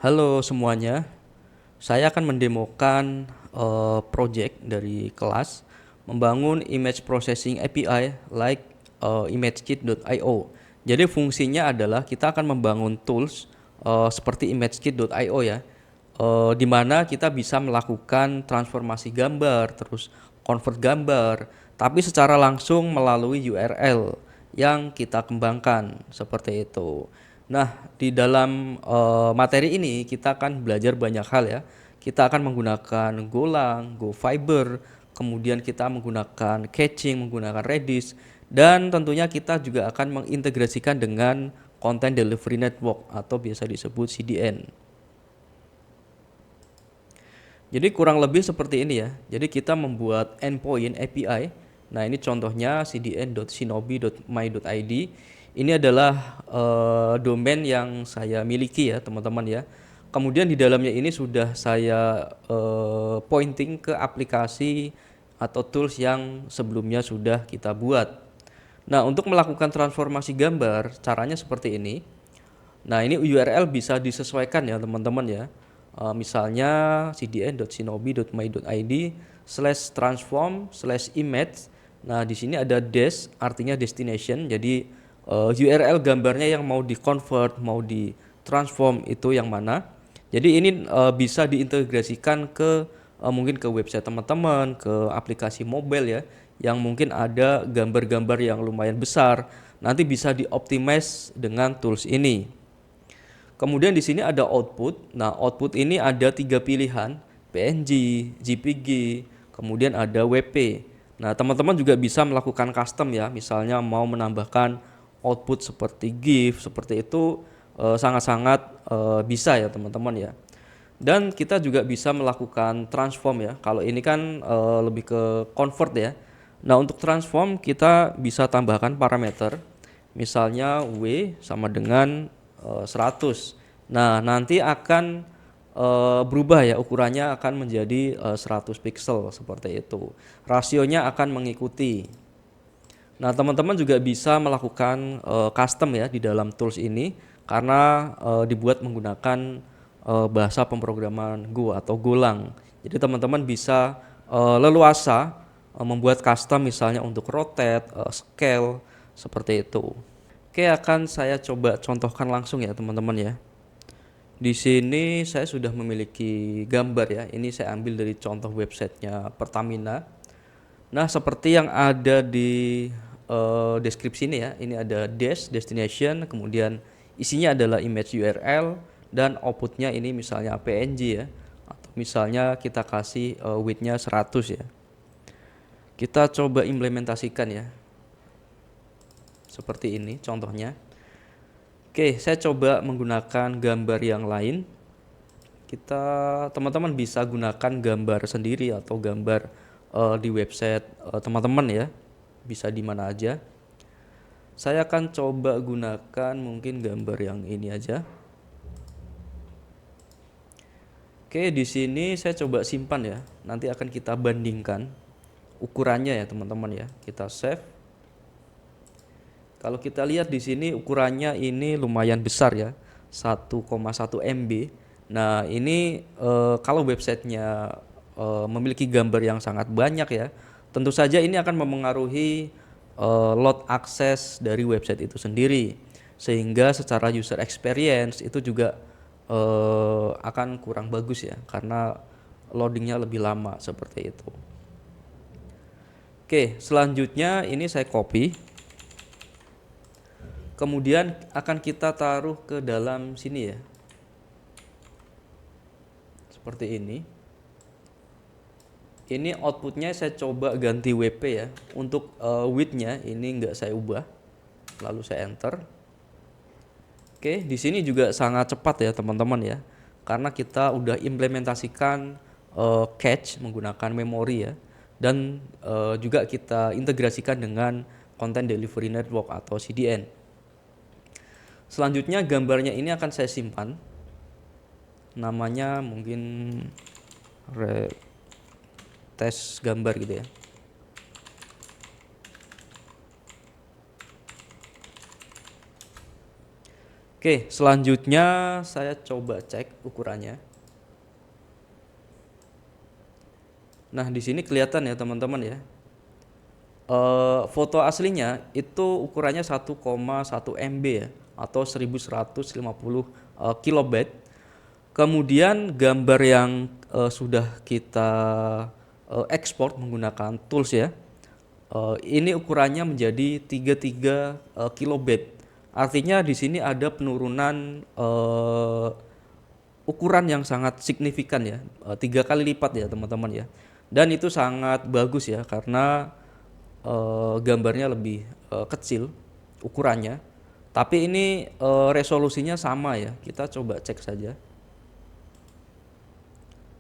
Halo semuanya, saya akan mendemokan project dari kelas membangun image processing API like imagekit.io. Jadi fungsinya adalah kita akan membangun tools seperti imagekit.io ya, di mana kita bisa melakukan transformasi gambar, terus convert gambar, tapi secara langsung melalui URL yang kita kembangkan seperti itu. Nah, di dalam materi ini kita akan belajar banyak hal ya. Kita akan menggunakan Golang, GoFiber, kemudian kita menggunakan caching, menggunakan Redis, dan tentunya kita juga akan mengintegrasikan dengan Content Delivery Network atau biasa disebut CDN. Jadi kurang lebih seperti ini ya. Jadi kita membuat endpoint API. Nah, ini contohnya cdn.shinobi.my.id. Ini adalah domain yang saya miliki ya, teman-teman ya. Kemudian di dalamnya ini sudah saya pointing ke aplikasi atau tools yang sebelumnya sudah kita buat. Nah, untuk melakukan transformasi gambar, caranya seperti ini. Nah, ini URL bisa disesuaikan ya teman-teman ya. Misalnya cdn.shinobi.my.id/transform/image. Nah, di sini ada dash artinya destination. Jadi URL gambarnya yang mau di-convert, mau di-transform itu yang mana. Jadi ini bisa diintegrasikan ke mungkin ke website teman-teman, ke aplikasi mobile ya, yang mungkin ada gambar-gambar yang lumayan besar. Nanti bisa dioptimize dengan tools ini. Kemudian di sini ada output. Nah, output ini ada 3 pilihan, PNG, JPG, kemudian ada WP. Nah, teman-teman juga bisa melakukan custom ya, misalnya mau menambahkan output seperti GIF, seperti itu sangat-sangat bisa ya teman-teman ya. Dan kita juga bisa melakukan transform ya. Kalau ini kan lebih ke convert ya. Nah, untuk transform kita bisa tambahkan parameter. Misalnya W sama dengan 100. Nah, nanti akan berubah ya, ukurannya akan menjadi 100 pixel seperti itu. Rasionya akan mengikuti. Nah, teman-teman juga bisa melakukan custom ya di dalam tools ini karena dibuat menggunakan bahasa pemrograman Go atau Golang. Jadi teman-teman bisa leluasa membuat custom misalnya untuk rotate, scale seperti itu. Oke, akan saya coba contohkan langsung ya teman-teman ya. Di sini saya sudah memiliki gambar ya. Ini saya ambil dari contoh websitenya Pertamina. Nah, seperti yang ada di deskripsi ini ya, ini ada dash destination, kemudian isinya adalah image URL dan outputnya ini misalnya PNG ya, atau misalnya kita kasih width-nya 100 ya. Kita coba implementasikan ya, seperti ini contohnya. Oke, saya coba menggunakan gambar yang lain. Teman-teman bisa gunakan gambar sendiri atau gambar di website teman-teman ya, bisa di mana aja. Saya akan coba gunakan mungkin gambar yang ini aja. Oke, di sini saya coba simpan ya. Nanti akan kita bandingkan ukurannya ya teman-teman ya. Kita save. Kalau kita lihat di sini ukurannya ini lumayan besar ya, 1,1 MB. Nah, ini kalau websitenya memiliki gambar yang sangat banyak ya, tentu saja ini akan memengaruhi load akses dari website itu sendiri, sehingga secara user experience itu juga akan kurang bagus ya, karena loadingnya lebih lama seperti itu. Oke, selanjutnya ini saya copy. Kemudian akan kita taruh ke dalam sini ya, seperti ini. Ini outputnya saya coba ganti WP ya. Untuk width-nya ini enggak saya ubah, lalu saya enter. Oke, di sini juga sangat cepat ya teman-teman ya, karena kita udah implementasikan cache menggunakan memori ya, dan juga kita integrasikan dengan Content Delivery Network atau CDN. Selanjutnya gambarnya ini akan saya simpan. Namanya mungkin tes gambar gitu ya. Oke, selanjutnya saya coba cek ukurannya. Nah, di sini kelihatan ya teman-teman ya. Foto aslinya itu ukurannya 1,1 MB ya, atau 1150 kilobyte. Kemudian gambar yang sudah kita ekspor menggunakan tools ya, ini ukurannya menjadi 33 kilobyte. Artinya di sini ada penurunan ukuran yang sangat signifikan ya, 3 kali lipat ya teman-teman ya. Dan itu sangat bagus ya, karena gambarnya lebih kecil ukurannya. Tapi ini resolusinya sama ya. Kita coba cek saja.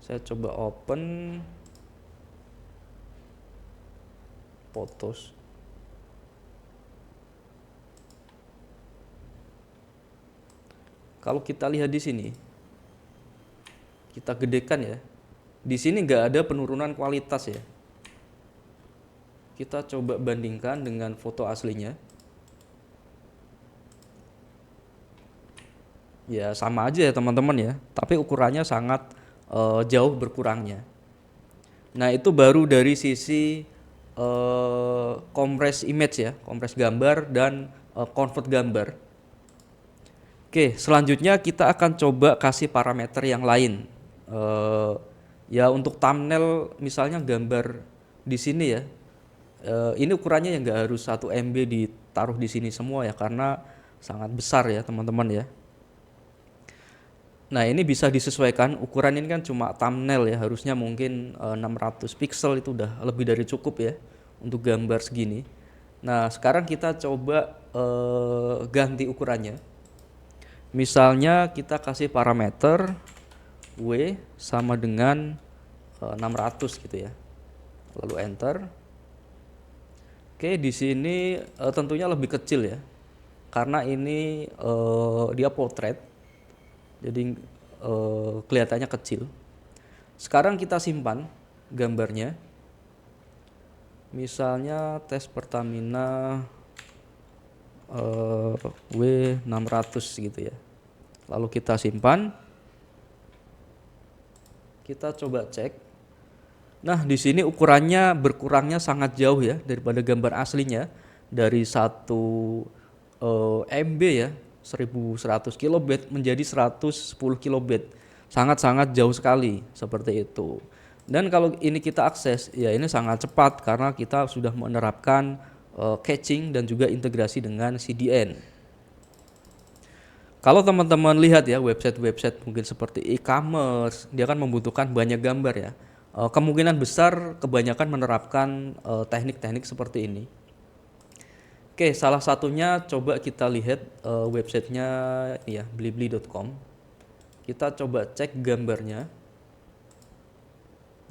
Saya coba open Photos. Kalau kita lihat di sini, kita gedekan ya. Di sini nggak ada penurunan kualitas ya. Kita coba bandingkan dengan foto aslinya. Ya sama aja ya teman-teman ya. Tapi ukurannya sangat jauh berkurangnya. Nah itu baru dari sisi compress image ya, compress gambar dan convert gambar. Oke, selanjutnya kita akan coba kasih parameter yang lain. Ya untuk thumbnail misalnya gambar di sini ya. Ini ukurannya yang nggak harus 1 MB ditaruh di sini semua ya, karena sangat besar ya teman-teman ya. Nah ini bisa disesuaikan, ukuran ini kan cuma thumbnail ya, harusnya mungkin 600 pixel itu udah lebih dari cukup ya untuk gambar segini. Nah sekarang kita coba ganti ukurannya. Misalnya kita kasih parameter W sama dengan 600 gitu ya. Lalu enter. Oke, di sini tentunya lebih kecil ya. Karena ini dia portrait. Jadi kelihatannya kecil. Sekarang kita simpan gambarnya. Misalnya tes Pertamina W600 gitu ya. Lalu kita simpan. Kita coba cek. Nah, di sini ukurannya berkurangnya sangat jauh ya daripada gambar aslinya, dari 1 MB ya, 1100 kilobyte menjadi 110 kilobyte. Sangat-sangat jauh sekali seperti itu. Dan kalau ini kita akses, ya ini sangat cepat karena kita sudah menerapkan caching dan juga integrasi dengan CDN. Kalau teman-teman lihat ya website-website mungkin seperti e-commerce, dia kan membutuhkan banyak gambar ya. Kemungkinan besar kebanyakan menerapkan teknik-teknik seperti ini. Oke, salah satunya coba kita lihat websitenya ya, blibli.com. Kita coba cek gambarnya.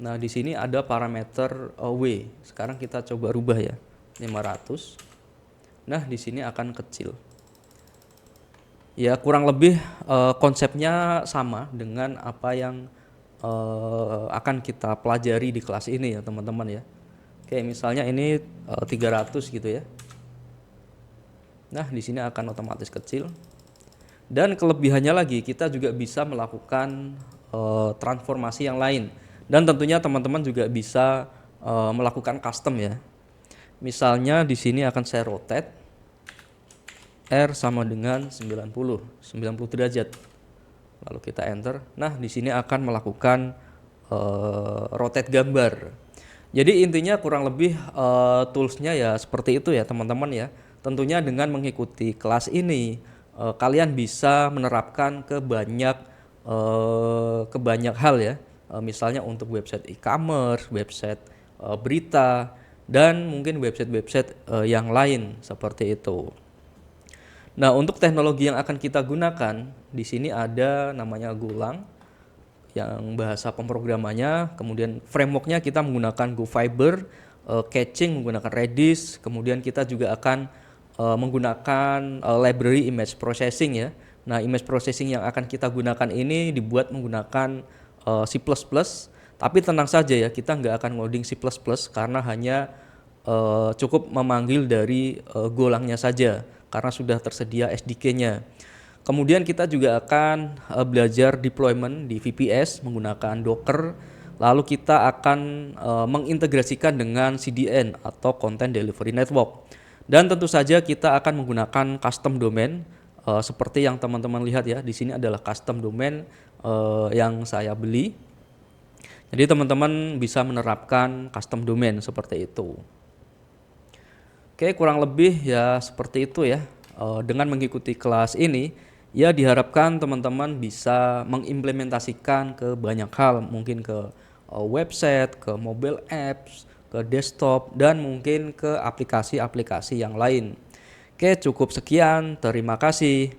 Nah, di sini ada parameter W. Sekarang kita coba rubah ya, 500. Nah, di sini akan kecil. Ya, kurang lebih konsepnya sama dengan apa yang akan kita pelajari di kelas ini ya teman-teman ya. Oke, misalnya ini 300 gitu ya. Nah di sini akan otomatis kecil. Dan kelebihannya lagi kita juga bisa melakukan transformasi yang lain. Dan tentunya teman-teman juga bisa melakukan custom ya. Misalnya di sini akan saya rotate R sama dengan 90 derajat. Lalu kita enter. Nah, di sini akan melakukan rotate gambar. Jadi intinya kurang lebih toolsnya ya seperti itu ya teman-teman ya. Tentunya dengan mengikuti kelas ini kalian bisa menerapkan ke banyak hal ya. Misalnya untuk website e-commerce, website berita, dan mungkin website-website yang lain seperti itu. Nah, untuk teknologi yang akan kita gunakan di sini ada namanya Golang yang bahasa pemrogramannya, kemudian frameworknya kita menggunakan GoFiber, caching menggunakan Redis, kemudian kita juga akan menggunakan library image processing ya. Nah, image processing yang akan kita gunakan ini dibuat menggunakan C++, tapi tenang saja ya, kita nggak akan ngoding C++ karena hanya cukup memanggil dari Golangnya saja karena sudah tersedia SDK-nya. Kemudian kita juga akan belajar deployment di VPS menggunakan Docker. Lalu kita akan mengintegrasikan dengan CDN atau Content Delivery Network. Dan tentu saja kita akan menggunakan custom domain seperti yang teman-teman lihat ya. Di sini adalah custom domain yang saya beli. Jadi teman-teman bisa menerapkan custom domain seperti itu. Oke, kurang lebih ya seperti itu ya. Dengan mengikuti kelas ini, ya diharapkan teman-teman bisa mengimplementasikan ke banyak hal, mungkin ke website, ke mobile apps, ke desktop, dan mungkin ke aplikasi-aplikasi yang lain. Oke, cukup sekian. Terima kasih.